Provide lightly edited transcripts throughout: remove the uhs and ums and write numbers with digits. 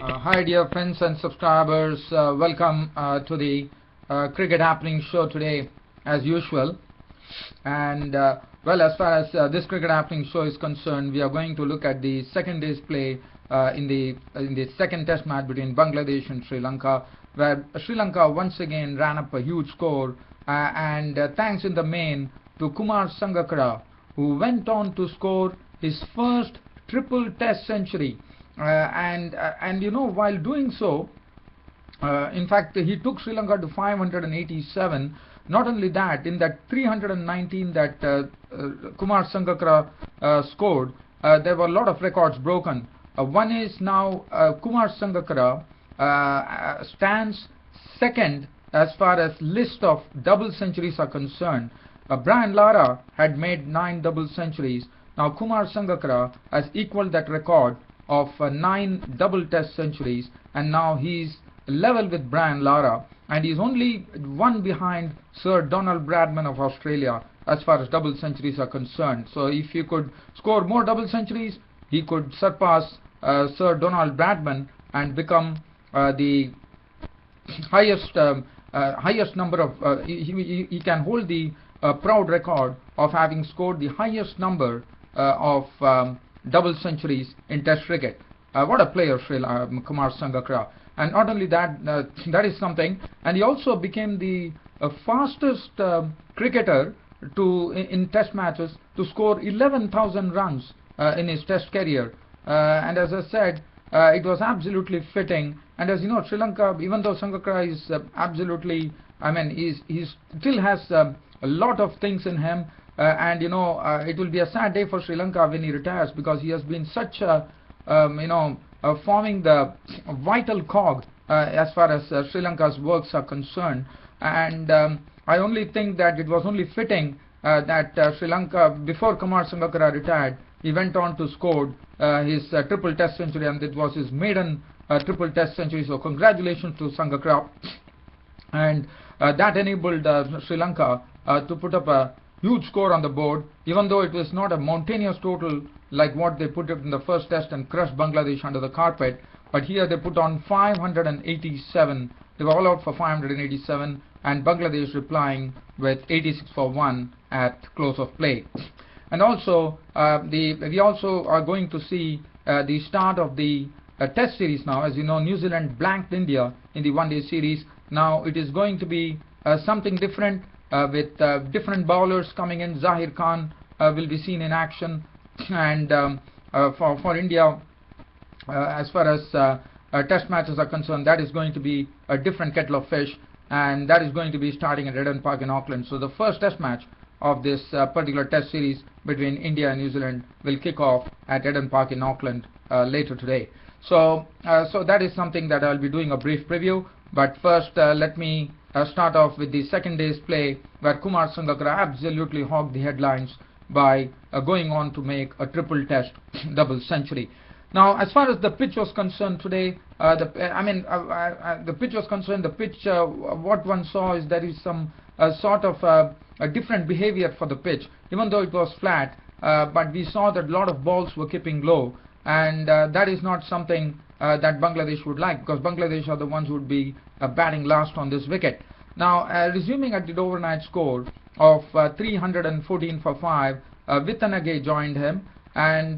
Hi dear friends and subscribers, welcome to the Cricket Happening show today as usual. And well, as far as this Cricket Happening show is concerned, we are going to look at the second day's play in the second test match between Bangladesh and Sri Lanka, where Sri Lanka once again ran up a huge score, and thanks in the main to Kumar Sangkarra, who went on to score his first triple test century. And you know, while doing so, in fact, he took Sri Lanka to 587. Not only that, in that 319 that Kumar Sangkarra scored, there were a lot of records broken. One is now Kumar Sangkarra stands second as far as list of double centuries are concerned. Brian Lara had made 9 double centuries. Now Kumar Sangkarra has equaled that record of 9 double test centuries, and now he's level with Brian Lara, and he's only one behind Sir Donald Bradman of Australia as far as double centuries are concerned. So if he could score more double centuries, he could surpass Sir Donald Bradman and become the highest number of he can hold the proud record of having scored the highest number of double centuries in Test cricket. What a player, Kumar Sangkarra. And not only that, that is something, and he also became the fastest cricketer in Test matches to score 11,000 runs in his Test career. And as I said, it was absolutely fitting. And as you know, Sri Lanka, even though Sangkarra is absolutely, I mean, he still has a lot of things in him. And you know, it will be a sad day for Sri Lanka when he retires, because he has been such a forming the vital cog as far as Sri Lanka's works are concerned. And I only think that it was only fitting that Sri Lanka, before Kumar Sangkarra retired, he went on to score his triple test century, and it was his maiden triple test century. So congratulations to Sangkarra. And that enabled Sri Lanka to put up a huge score on the board, even though it was not a mountainous total like what they put up in the first test and crushed Bangladesh under the carpet. But here they put on 587. They were all out for 587, and Bangladesh replying with 86 for 1 at close of play. And also, we also are going to see the start of the test series now. As you know, New Zealand blanked India in the one-day series. Now it is going to be something different. With different bowlers coming in. Zahir Khan will be seen in action, and for India, as far as test matches are concerned, that is going to be a different kettle of fish, and that is going to be starting at Eden Park in Auckland. So the first test match of this particular test series between India and New Zealand will kick off at Eden Park in Auckland later today. So that is something that I'll be doing a brief preview. But first, let me start off with the second day's play, where Kumar Sangkarra absolutely hogged the headlines by going on to make a triple test double century. Now, as far as the pitch was concerned today, the pitch was concerned, what one saw is there is some sort of a different behavior for the pitch, even though it was flat. But we saw that a lot of balls were keeping low, and that is not something that Bangladesh would like, because Bangladesh are the ones who would be batting last on this wicket. Now, resuming at the overnight score of 314 for 5, Vitanage joined him, and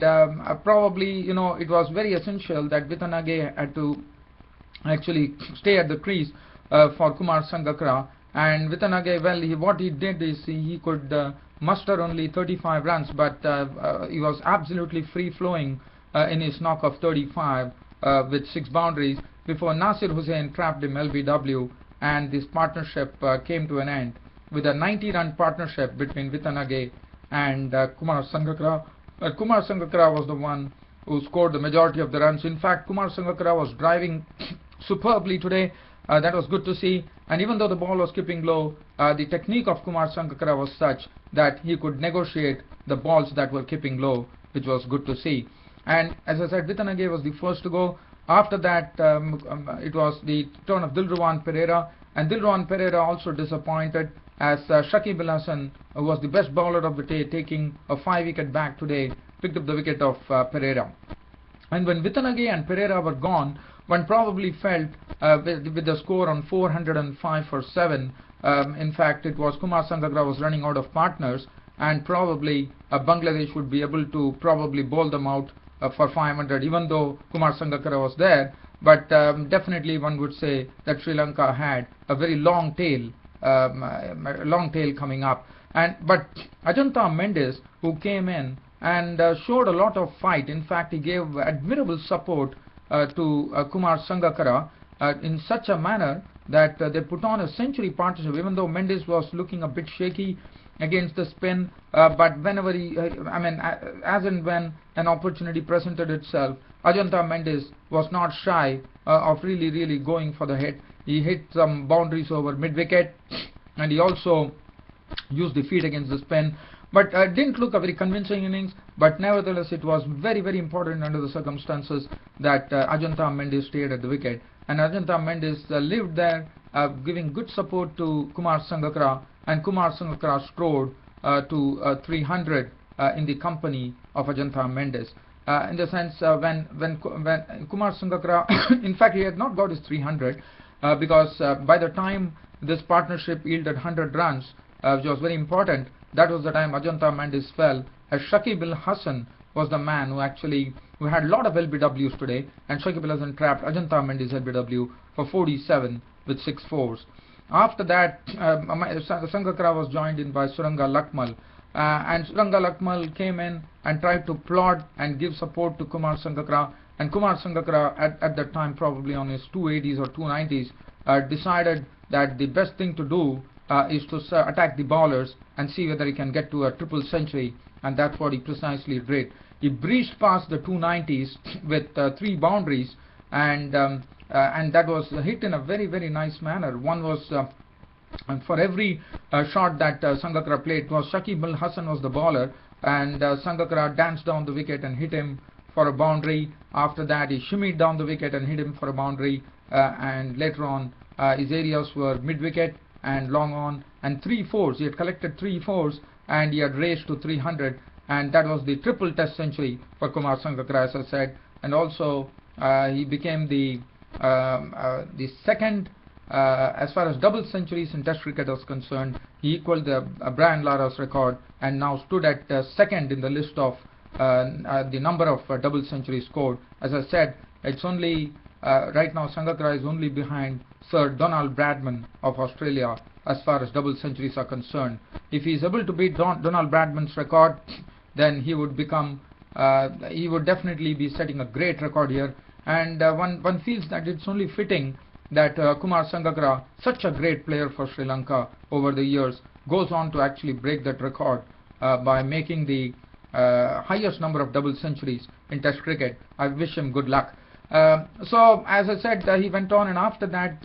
probably, you know, it was very essential that Vitanage had to actually stay at the crease for Kumar Sangkarra. And Vitanage, well, what he did is he could muster only 35 runs, but he was absolutely free-flowing in his knock of 35 with 6 boundaries before Nasir Hussain trapped him LBW, and this partnership came to an end with a 90-run partnership between Vitanage and Kumar Sangkarra. Kumar Sangkarra was the one who scored the majority of the runs. In fact, Kumar Sangkarra was driving superbly today. That was good to see. And even though the ball was keeping low, the technique of Kumar Sangkarra was such that he could negotiate the balls that were keeping low, which was good to see. And as I said, Vitanage was the first to go. After that, it was the turn of Dilruwan Pereira, and Dilruwan Pereira also disappointed, as Shakib Al Hasan, who was the best bowler of the day, taking a 5-wicket back today, picked up the wicket of Pereira. And when Vitanage and Pereira were gone, one probably felt with the score on 405 for 7. In fact, it was Kumar Sangkarra was running out of partners, and probably Bangladesh would be able to probably bowl them out for 500, even though Kumar Sangkarra was there. But definitely one would say that Sri Lanka had a very long tail coming up. But Ajantha Mendes, who came in and showed a lot of fight. In fact, he gave admirable support to Kumar Sangkarra in such a manner that they put on a century partnership, even though Mendes was looking a bit shaky against the spin, but whenever as and when an opportunity presented itself, Ajantha Mendes was not shy of really going for the hit. He hit some boundaries over mid-wicket, and he also used the feet against the spin. But didn't look a very convincing innings, but nevertheless it was very important under the circumstances that Ajantha Mendes stayed at the wicket. And Ajantha Mendes lived there, giving good support to Kumar Sangkarra, and Kumar Sangkarra strode to 300 in the company of Ajantha Mendes. In the sense when Kumar Sangkarra, in fact he had not got his 300 because by the time this partnership yielded 100 runs, which was very important, that was the time Ajantha Mendes fell, as Shakib Al Hasan was the man who had a lot of LBWs today, and Shakib Al Hasan trapped Ajantha Mendes LBW for 47 with 6 fours. After that, Sangkarra was joined in by Suranga Lakmal, and Suranga Lakmal came in and tried to plod and give support to Kumar Sangkarra, and Kumar Sangkarra at that time, probably on his 280s or 290s, decided that the best thing to do is to attack the bowlers and see whether he can get to a triple century, and that's what he precisely did. He breezed past the 290s with 3 boundaries, and that was hit in a very nice manner. One was and for every shot that Sangkarra played, was Shakib Al Hasan was the bowler, and Sangkarra danced down the wicket and hit him for a boundary. After that, he shimmied down the wicket and hit him for a boundary, and later on his areas were mid-wicket and long on, and 3 fours. He had collected 3 fours and he had raced to 300, and that was the triple test century for Kumar Sangkarra, as I said. And also he became the second as far as double centuries in Test cricket was concerned. He equaled Brian Lara's record and now stood at second in the list of the number of double centuries scored. As I said, it's only right now Sangkarra is only behind Sir Donald Bradman of Australia as far as double centuries are concerned. If he is able to beat Donald Bradman's record, then he would become he would definitely be setting a great record here. And one feels that it's only fitting that Kumar Sangkarra, such a great player for Sri Lanka over the years, goes on to actually break that record by making the highest number of double centuries in Test cricket. I wish him good luck. So as I said, he went on, and after that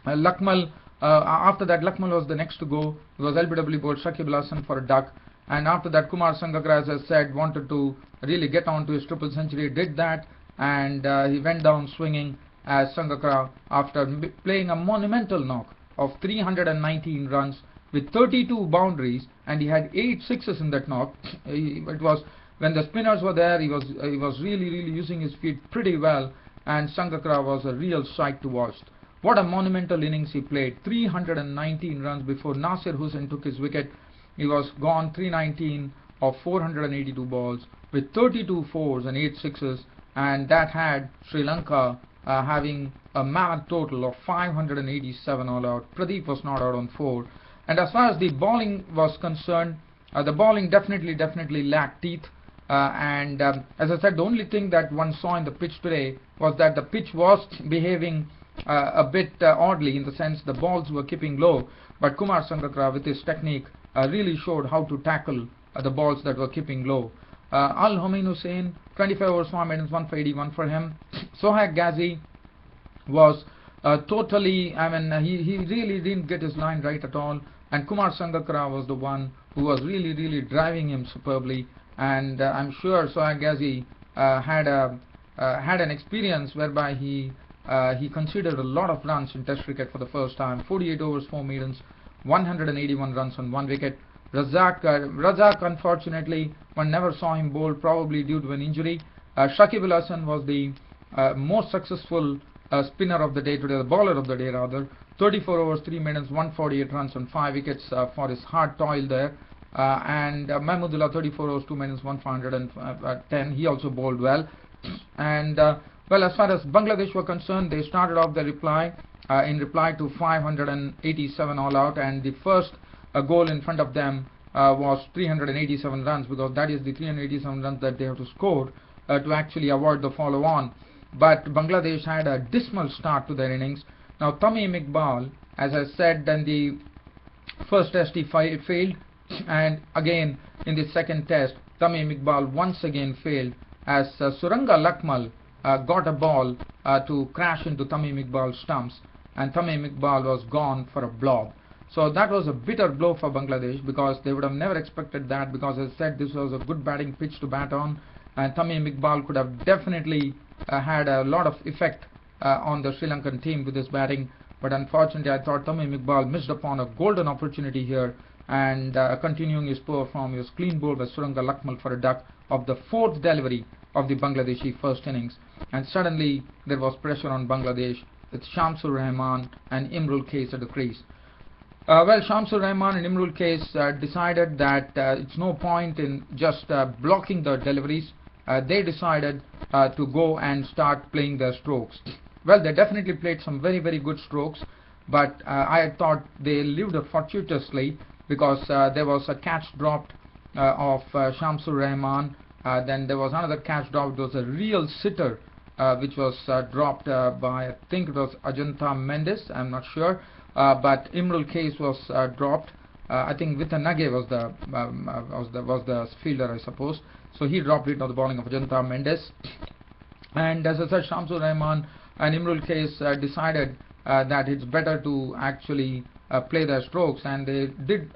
Lakmal was the next to go. It was LBW bowled Shakib Al Hasan for a duck, and after that Kumar Sangkarra, as I said, wanted to really get on to his triple century, did that, and he went down swinging as Sangkarra, after playing a monumental knock of 319 runs with 32 boundaries, and he had 8 sixes in that knock. It was when the spinners were there, he was really using his feet pretty well, and Sangkarra was a real sight to watch. What a monumental innings he played. 319 runs before Nasir Hussain took his wicket. He was gone 319 of 482 balls with 32 fours and 8 sixes, and that had Sri Lanka having a mammoth total of 587 all out. Pradeep was not out on 4. And as far as the bowling was concerned, the bowling definitely lacked teeth. As I said, the only thing that one saw in the pitch today was that the pitch was behaving a bit oddly, in the sense the balls were keeping low, but Kumar Sangkarra with his technique really showed how to tackle the balls that were keeping low. Al Homain Hussain, 25 overs, 4 maidens, 1 for 81 for him. Sohail Ghazi was totally, he really didn't get his line right at all, and Kumar Sangkarra was the one who was really driving him superbly. And I'm sure Sohail Ghazi had an experience whereby he conceded a lot of runs in Test cricket for the first time. 48 overs, 4 maidens, 181 runs on 1 wicket. Razak, unfortunately, one never saw him bowl, probably due to an injury. Shakib Al Hasan was the most successful spinner of the day today, the bowler of the day rather. 34 overs, 3 minutes, 148 runs on 5 wickets for his hard toil there. And Mahmudullah 34 overs, 2 minutes, 110. He also bowled well. And well, as far as Bangladesh were concerned, they started off their reply in reply to 587 all out, and the first goal in front of them was 387 runs, because that is the 387 runs that they have to score to actually avoid the follow on. But Bangladesh had a dismal start to their innings. Now Tamim Iqbal, as I said, in the first test he failed, and again in the second test Tamim Iqbal once again failed, as Suranga Lakmal got a ball to crash into Tamim Iqbal's stumps, and Tamim Iqbal was gone for a blob. So that was a bitter blow for Bangladesh, because they would have never expected that, because as I said, this was a good batting pitch to bat on, and Tamim Iqbal could have definitely had a lot of effect on the Sri Lankan team with his batting. But unfortunately, I thought Tamim Iqbal missed upon a golden opportunity here, and continuing his poor form, he was clean bowled by Suranga Lakmal for a duck of the fourth delivery of the Bangladeshi first innings. And suddenly there was pressure on Bangladesh with Shamsur Rahman and Imrul Kais at the crease. Well, Shamsur Rahman and Imrul Kais decided that it's no point in just blocking the deliveries. They decided to go and start playing their strokes. Well, they definitely played some very, very good strokes, but I thought they lived fortuitously, because there was a catch dropped of Shamsur Rahman. Then there was another catch dropped. It was a real sitter which was dropped by, I think it was Ajanta Mendes, I'm not sure, but Imrul Kais was dropped. I think Vitanage was the fielder, I suppose. So he dropped it on the bowling of Ajanta Mendes. And as I said, Shamsur Rahman and Imrul Kais decided that it's better to actually play their strokes, and they did.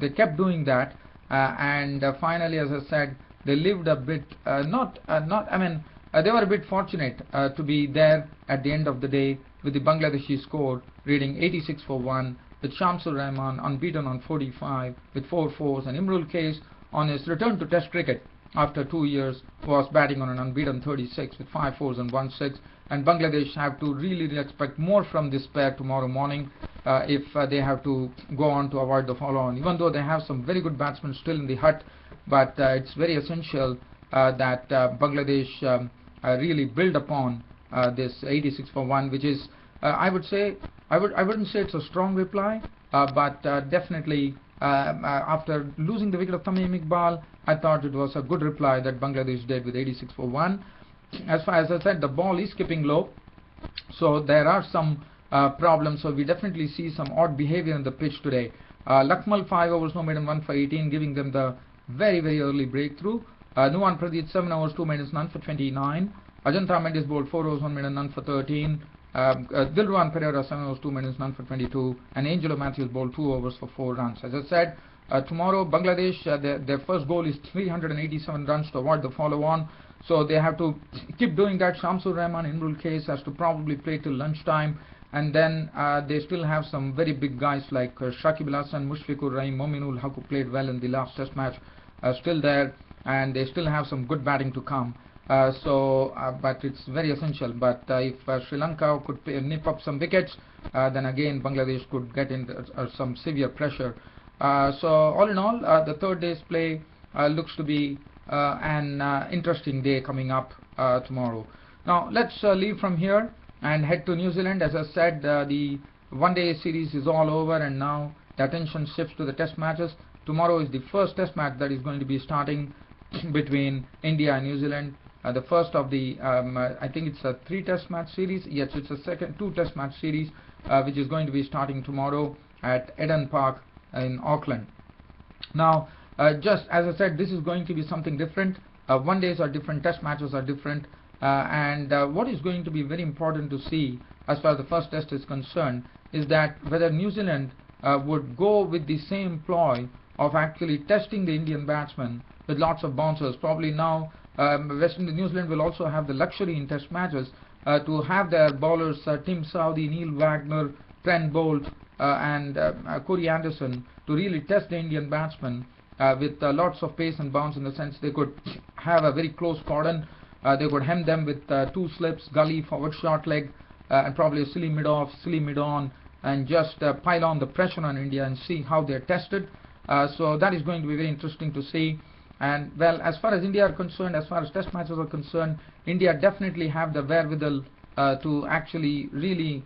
They kept doing that, and finally, as I said, they lived a bit they were a bit fortunate to be there at the end of the day, with the Bangladeshi score reading 86 for 1, with Shamsur Rahman unbeaten on 45 with 4 fours, and Imrul Kais on his return to Test cricket after 2 years was batting on an unbeaten 36 with 5 fours and 1 6. And Bangladesh have to really expect more from this pair tomorrow morning if they have to go on to avoid the follow-on. Even though they have some very good batsmen still in the hut, but it's very essential that Bangladesh really build upon this 86 for 1, which is, I would say, I wouldn't say it's a strong reply, but definitely after losing the wicket of Tamim Iqbal, I thought it was a good reply that Bangladesh did with 86 for 1. As far as I said, the ball is skipping low, so there are some problems. So we definitely see some odd behavior in the pitch today. Lakmal 5 overs, no maiden, 1 for 18, giving them the very, very early breakthrough. Nuwan Pradeep 7 overs, 2 maidens, none for 29. Ajanta Mendes bowled 4 overs, 1 maiden, none for 13. Dilruwan Pereira 7 overs, 2 maidens, none for 22. And Angelo Matthews bowled 2 overs for 4 runs. As I said, tomorrow Bangladesh, their first goal is 387 runs to avoid the follow-on. So they have to keep doing that. Shamsur Rahman, Imrul Kais has to probably play till lunchtime, and then they still have some very big guys like Shakib Al Hasan, Mushfiqur Rahim, Mominul Haq, who played well in the last Test match, still there, and they still have some good batting to come. But it's very essential. But if Sri Lanka could nip up some wickets, then again Bangladesh could get into some severe pressure. So all in all, the third day's play looks to be an interesting day coming up tomorrow. Now let's leave from here and head to New Zealand. As I said, the one-day series is all over, and now the attention shifts to the Test matches. Tomorrow is the first Test match that is going to be starting between India and New Zealand. The first of the, I think it's a 3 Test match series. Yes, it's a second 2 Test match series, which is going to be starting tomorrow at Eden Park in Auckland. Now, just as I said, this is going to be something different. One days are different, Test matches are different, and what is going to be very important to see as far as the first Test is concerned is that whether New Zealand would go with the same ploy of actually testing the Indian batsmen with lots of bouncers. Probably now New Zealand will also have the luxury in Test matches to have their bowlers Tim Southee, Neil Wagner, Trent Boult and Corey Anderson to really test the Indian batsmen with lots of pace and bounce, in the sense they could have a very close cordon They could hem them with 2 slips, gully, forward short leg, and probably a silly mid-off, silly mid-on, and just pile on the pressure on India and see how they're tested. So that is going to be very interesting to see. And well, as far as India are concerned, as far as test matches are concerned, India definitely have the wherewithal to actually really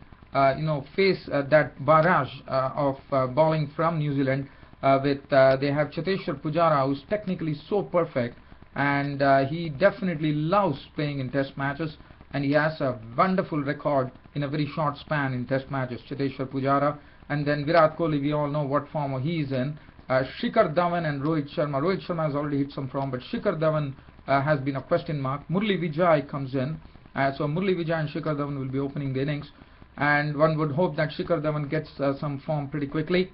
face that barrage of bowling from New Zealand. They have Cheteshwar Pujara, who's technically so perfect, and he definitely loves playing in test matches, and he has a wonderful record in a very short span in test matches, Cheteshwar Pujara. And then Virat Kohli, we all know what form he is in. Shikhar Dhawan and Rohit Sharma. Rohit Sharma has already hit some form, but Shikhar Dhawan has been a question mark. Murli Vijay comes in, so Murli Vijay and Shikhar Dhawan will be opening the innings, and one would hope that Shikhar Dhawan gets some form pretty quickly.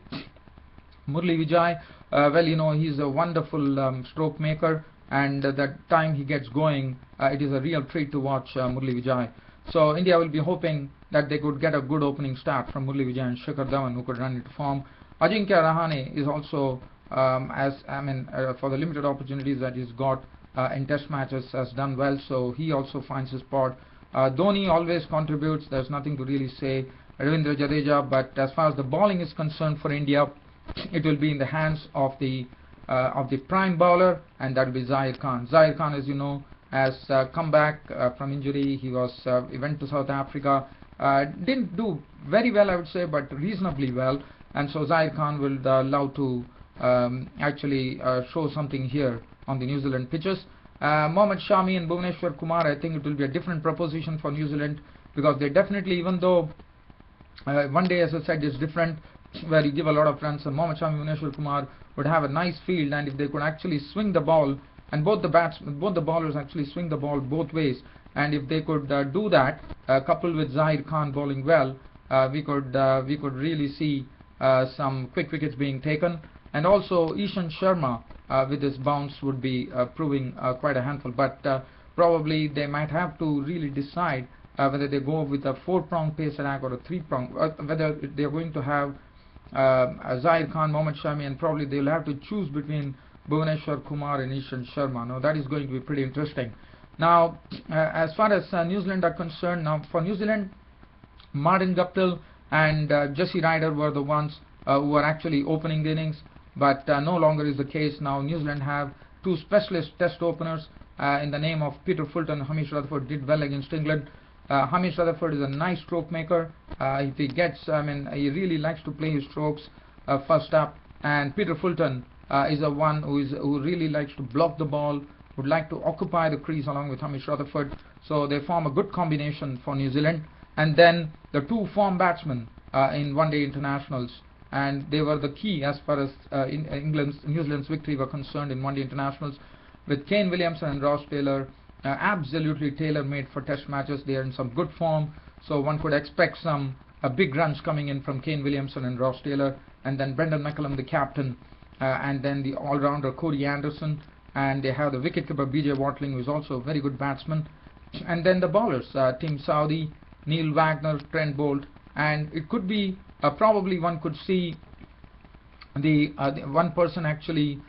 Murli Vijay, well, he's a wonderful stroke maker, and that time he gets going, it is a real treat to watch Murli Vijay. So India will be hoping that they could get a good opening start from Murli Vijay and Shikhar Dhawan, who could run into form. Ajinkya Rahane is also, for the limited opportunities that he's got in test matches, has done well, so he also finds his spot. Dhoni always contributes, there's nothing to really say. Ravindra Jadeja, but as far as the bowling is concerned for India, it will be in the hands of the prime bowler, and that will be Zahir Khan. Zahir Khan, as you know, has come back from injury. He went to South Africa, didn't do very well, I would say, but reasonably well. And so Zahir Khan will love to actually show something here on the New Zealand pitches. Mohammad Shami and Bhuvneshwar Kumar, I think it will be a different proposition for New Zealand, because they definitely, even though one day, as I said, is different, where you give a lot of runs, and Mohammad Shami and Bhuvneshwar Kumar would have a nice field, and if they could actually swing the ball, and both the bowlers actually swing the ball both ways, and if they could do that, coupled with Zahir Khan bowling well, we could really see some quick wickets being taken. And also Ishan Sharma with his bounce would be proving quite a handful, but probably they might have to really decide whether they go with a 4-prong pace attack or a 3-prong, whether they are going to have Zahir Khan, Mohammad Shami, and probably they'll have to choose between Bhuvneshwar Kumar and Ishan Sharma. Now that is going to be pretty interesting. Now as far as New Zealand are concerned, now for New Zealand, Martin Guptill and Jesse Ryder were the ones who were actually opening the innings, but no longer is the case. Now New Zealand have 2 specialist test openers in the name of Peter Fulton. Hamish Rutherford did well against England. Hamish Rutherford is a nice stroke maker. If he gets, he really likes to play his strokes first up, and Peter Fulton is the one who really likes to block the ball, would like to occupy the crease along with Hamish Rutherford. So they form a good combination for New Zealand. And then the 2 form batsmen in one-day internationals, and they were the key as far as New Zealand's victory were concerned in one-day internationals, with Kane Williamson and Ross Taylor, absolutely tailor-made for test matches. They are in some good form, so one could expect some big runs coming in from Kane Williamson and Ross Taylor. And then Brendan McCullum, the captain, and then the all-rounder Corey Anderson, and they have the wicketkeeper BJ Watling, who is also a very good batsman. And then the bowlers, Tim Southee, Neil Wagner, Trent Bolt, and it could be probably one could see the one person actually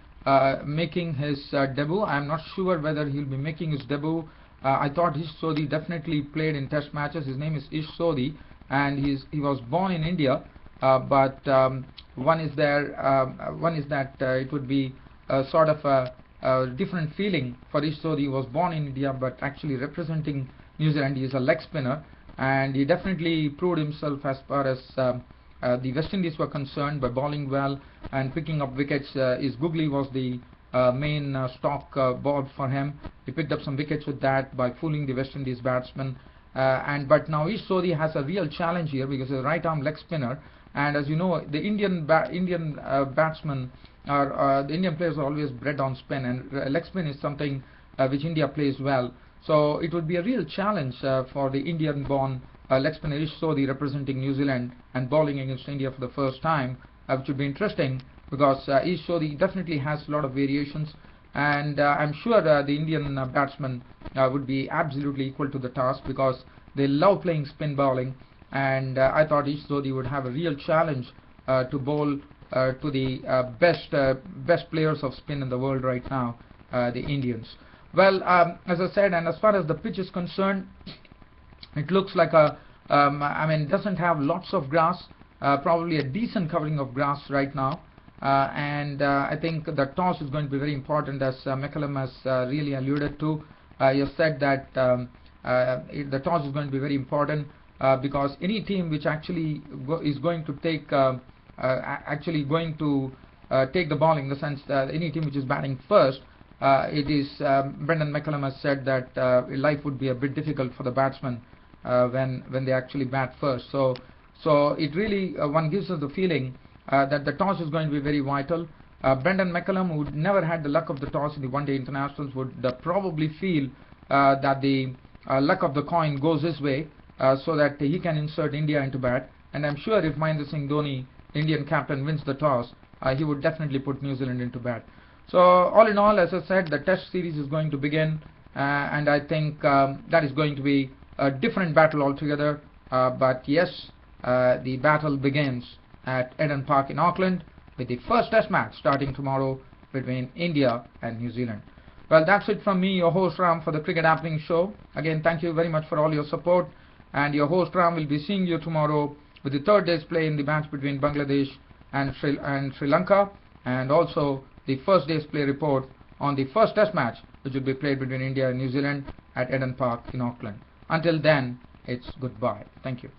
making his debut. I'm not sure whether he'll be making his debut. I thought Ish Sodhi definitely played in test matches. His name is Ish Sodhi, and he was born in India, but one is that it would be sort of a different feeling for Ish Sodhi. He was born in India, but actually representing New Zealand. He is a leg spinner, and he definitely proved himself as far as the West Indies were concerned by bowling well and picking up wickets. His googly was the main stock ball for him. He picked up some wickets with that by fooling the West Indies batsmen. But now Ish Sodhi has a real challenge here, because he's a right-arm leg spinner, and as you know, the Indian batsmen the Indian players are always bred on spin, and leg spin is something which India plays well. So it would be a real challenge for the Indian-born leg spinner Ish Sodhi representing New Zealand and bowling against India for the first time, which would be interesting, because Ish Sodhi definitely has a lot of variations, and I'm sure the Indian batsmen would be absolutely equal to the task, because they love playing spin bowling, and I thought Ish Sodhi would have a real challenge to bowl to the best players of spin in the world right now, the Indians. Well, as I said, and as far as the pitch is concerned, it looks like I mean, doesn't have lots of grass, probably a decent covering of grass right now. And I think the toss is going to be very important, as McCallum has really alluded to. He has said that the toss is going to be very important because any team which actually is going to take take the ball, in the sense that any team which is batting first, it is Brendan McCallum has said that life would be a bit difficult for the batsmen when they actually bat first. So it really one gives us the feeling that the toss is going to be very vital. Brendan McCallum, who never had the luck of the toss in the one-day internationals, would probably feel that the luck of the coin goes his way, so that he can insert India into bat. And I'm sure if Mahendra Singh Dhoni, Indian captain, wins the toss, he would definitely put New Zealand into bat. So all in all, as I said, the Test series is going to begin, and I think that is going to be a different battle altogether. But yes, the battle begins at Eden Park in Auckland, with the first Test match starting tomorrow between India and New Zealand. Well, that's it from me, your host Ram, for the Cricket Happening Show. Again, thank you very much for all your support, and your host Ram will be seeing you tomorrow with the third day's play in the match between Bangladesh and Sri Lanka, and also the first day's play report on the first Test match, which will be played between India and New Zealand at Eden Park in Auckland. Until then, it's goodbye. Thank you.